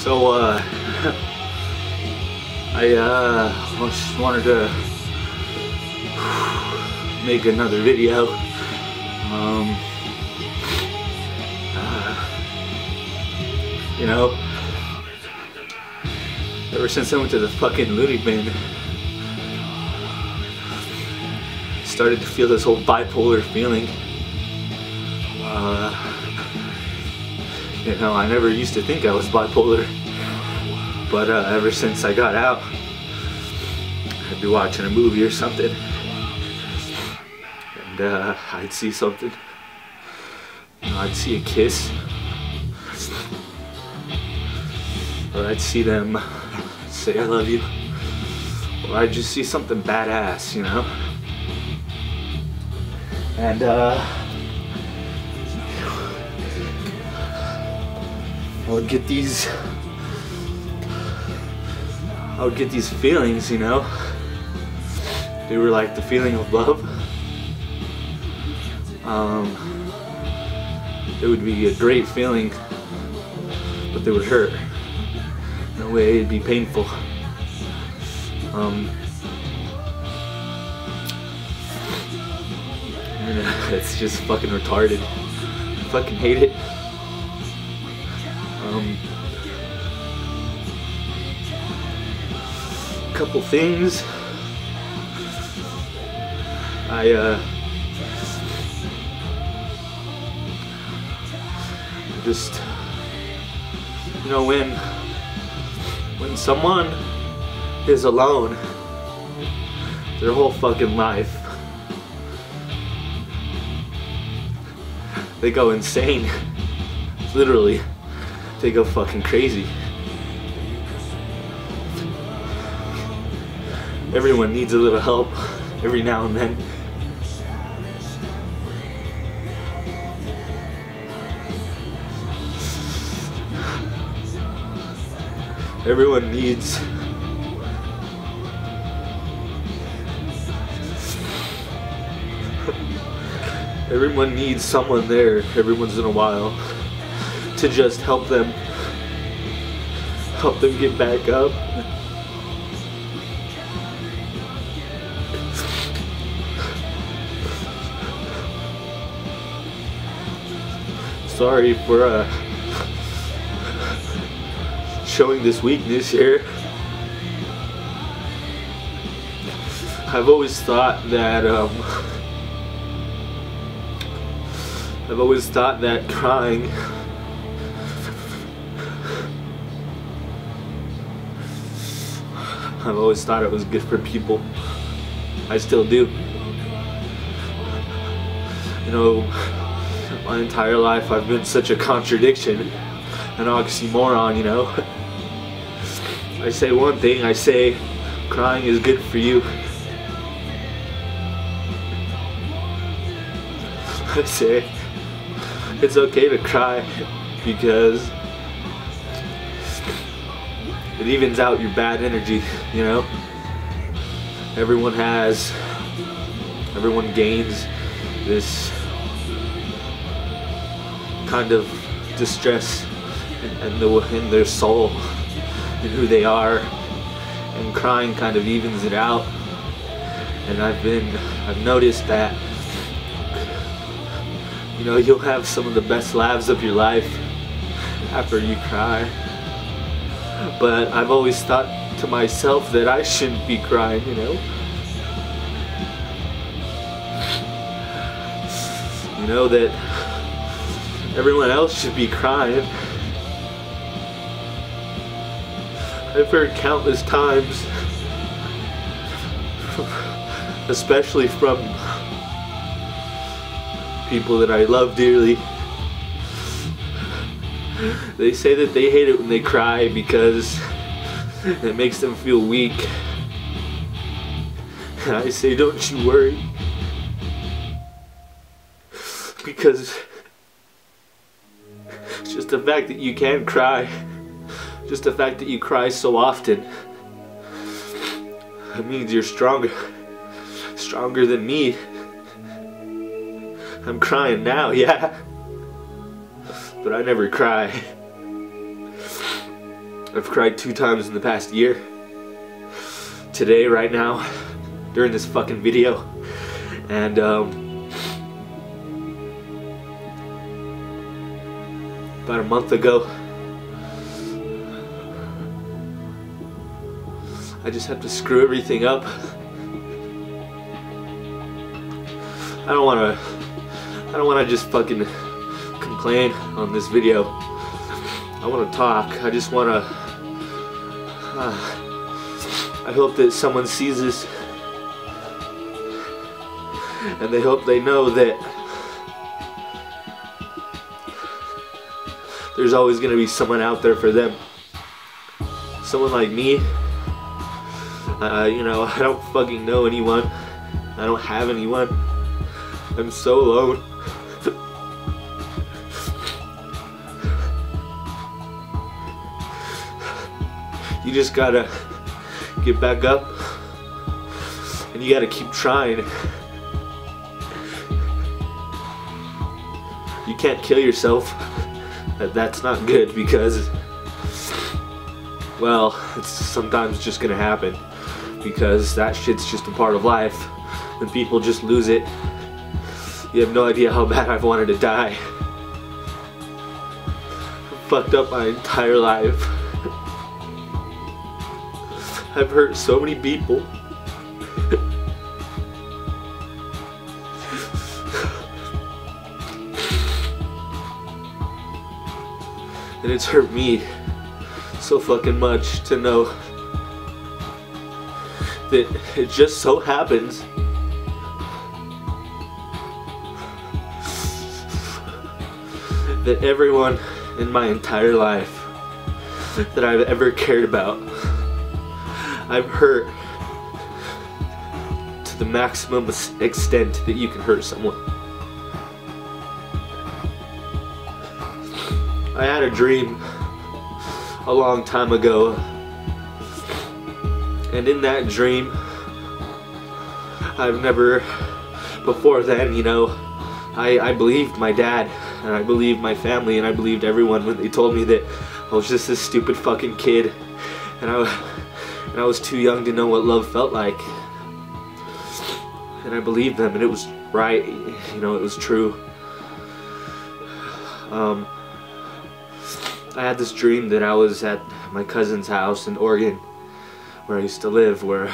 So, I just wanted to make another video. You know, ever since I went to the fucking loony bin, I started to feel this whole bipolar feeling. You know, I never used to think I was bipolar, but ever since I got out, I'd be watching a movie or something, and I'd see something. You know, I'd see a kiss, or I'd see them say I love you, or I'd just see something badass, you know? And I would get these feelings, you know? They were like the feeling of love. It would be a great feeling, but they would hurt. In a way, it'd be painful. And it's just fucking retarded. I fucking hate it. Couple things. I just, you know, when someone is alone their whole fucking life, they go insane. Literally, they go fucking crazy. Everyone needs a little help every now and then. Everyone needs someone there every once in a while to just help them get back up. Sorry for showing this weakness here. I've always thought that crying I've always thought it was good for people. I still do. You know, my entire life I've been such a contradiction, an oxymoron, you know. I say one thing, I say crying is good for you. I say it's okay to cry because it evens out your bad energy, you know. Everyone gains this kind of distress in their soul and who they are, and crying kind of evens it out. And I've noticed that, you know, you'll have some of the best laughs of your life after you cry. But I've always thought to myself that I shouldn't be crying, you know. You know, that everyone else should be crying. I've heard countless times, especially from people that I love dearly, they say that they hate it when they cry because it makes them feel weak. And I say, don't you worry, because just the fact that you can cry, just the fact that you cry so often, it means you're stronger than me. I'm crying now, yeah, but I never cry. I've cried 2 times in the past year. Today, right now, during this fucking video. And about a month ago, I just have to screw everything up. I don't wanna just fucking complain on this video. I wanna talk. I just wanna I hope that someone sees this and they hope they know that there's always gonna be someone out there for them. Someone like me. You know, I don't fucking know anyone. I don't have anyone. I'm so alone. You just gotta get back up and you gotta keep trying. You can't kill yourself. That's not good because, well, it's sometimes just gonna happen because that shit's just a part of life. When people just lose it, you have no idea how bad I've wanted to die. I've fucked up my entire life. I've hurt so many people. And it's hurt me so fucking much to know that it just so happens that everyone in my entire life that I've ever cared about, I've hurt to the maximum extent that you can hurt someone. I had a dream a long time ago, and in that dream, I've never, before then, you know, I believed my dad, and I believed my family, and I believed everyone when they told me that I was just this stupid fucking kid, and I was too young to know what love felt like. And I believed them, and it was right, you know, it was true. I had this dream that I was at my cousin's house in Oregon, where I used to live, where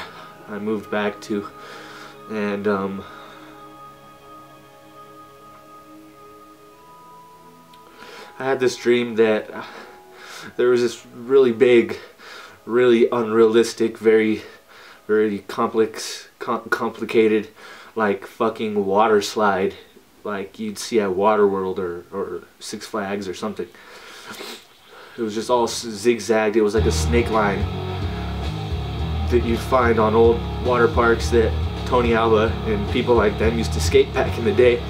I moved back to, and I had this dream that there was this really big, really unrealistic, very complicated, like fucking water slide, like you'd see at Waterworld or Six Flags or something. It was just all zigzagged. It was like a snake line that you'd find on old water parks that Tony Alva and people like them used to skate back in the day.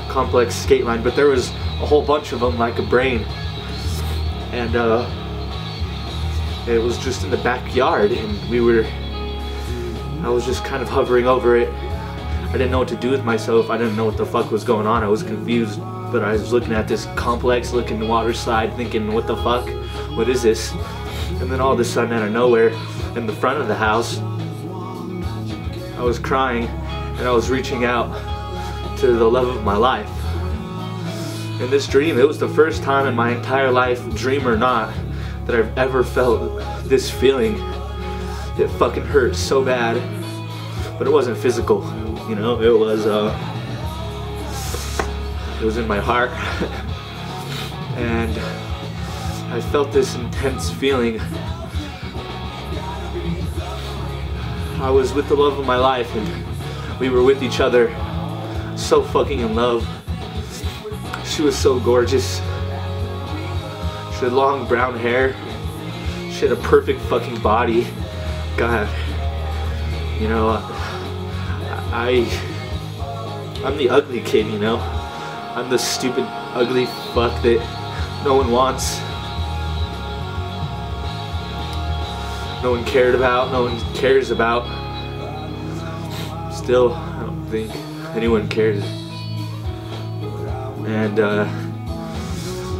Complex skate line, but there was a whole bunch of them like a brain, and it was just in the backyard, and I was just kind of hovering over it. I didn't know what to do with myself. I didn't know what the fuck was going on. I was confused, but I was looking at this complex looking water slide thinking, what the fuck? What is this? And then all of a sudden, out of nowhere, in the front of the house, I was crying and I was reaching out to the love of my life. In this dream, it was the first time in my entire life, dream or not, that I've ever felt this feeling. It fucking hurt so bad, but it wasn't physical, you know, it was in my heart. And I felt this intense feeling. I was with the love of my life, and we were with each other, so fucking in love. She was so gorgeous. She had long brown hair. She had a perfect fucking body. God, you know, I'm the ugly kid, you know. I'm the stupid, ugly fuck that no one wants. No one cared about, no one cares about. Still, I don't think anyone cares. And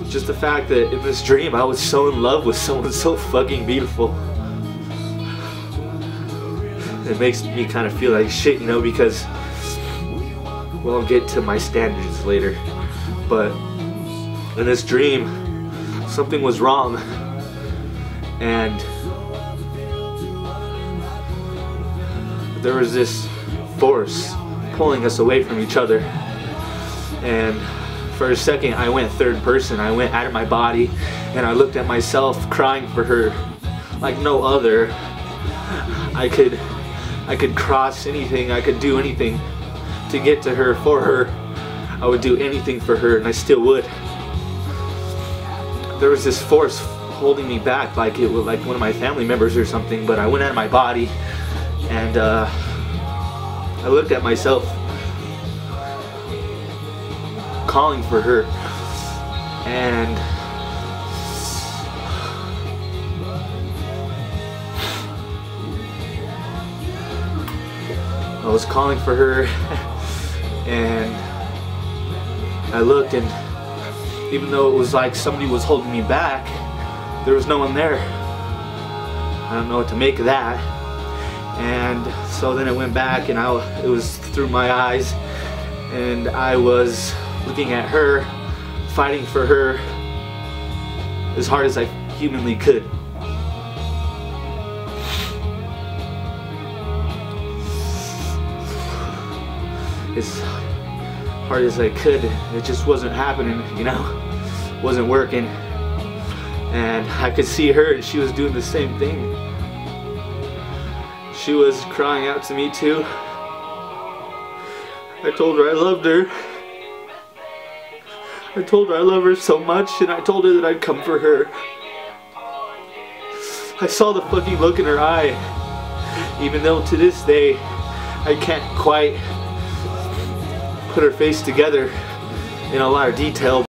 just the fact that in this dream I was so in love with someone so fucking beautiful. It makes me kind of feel like shit, you know, because, well, I'll get to my standards later, but in this dream something was wrong, and there was this force pulling us away from each other. And for a second I went third person. I went out of my body and I looked at myself crying for her like no other. I could cross anything, I could do anything to get to her, for her. I would do anything for her, and I still would. There was this force holding me back, like it was like one of my family members or something, but I went out of my body and I looked at myself calling for her, and I was calling for her and I looked, and even though it was like somebody was holding me back, there was no one there. I don't know what to make of that. And so then it went back, and it was through my eyes, and I was looking at her, fighting for her as hard as I humanly could. As hard as I could, it just wasn't happening, you know? It wasn't working. And I could see her, and she was doing the same thing. She was crying out to me too. I told her I loved her. I told her I love her so much, and I told her that I'd come for her. I saw the fucking look in her eye, even though to this day I can't quite put her face together in a lot of detail.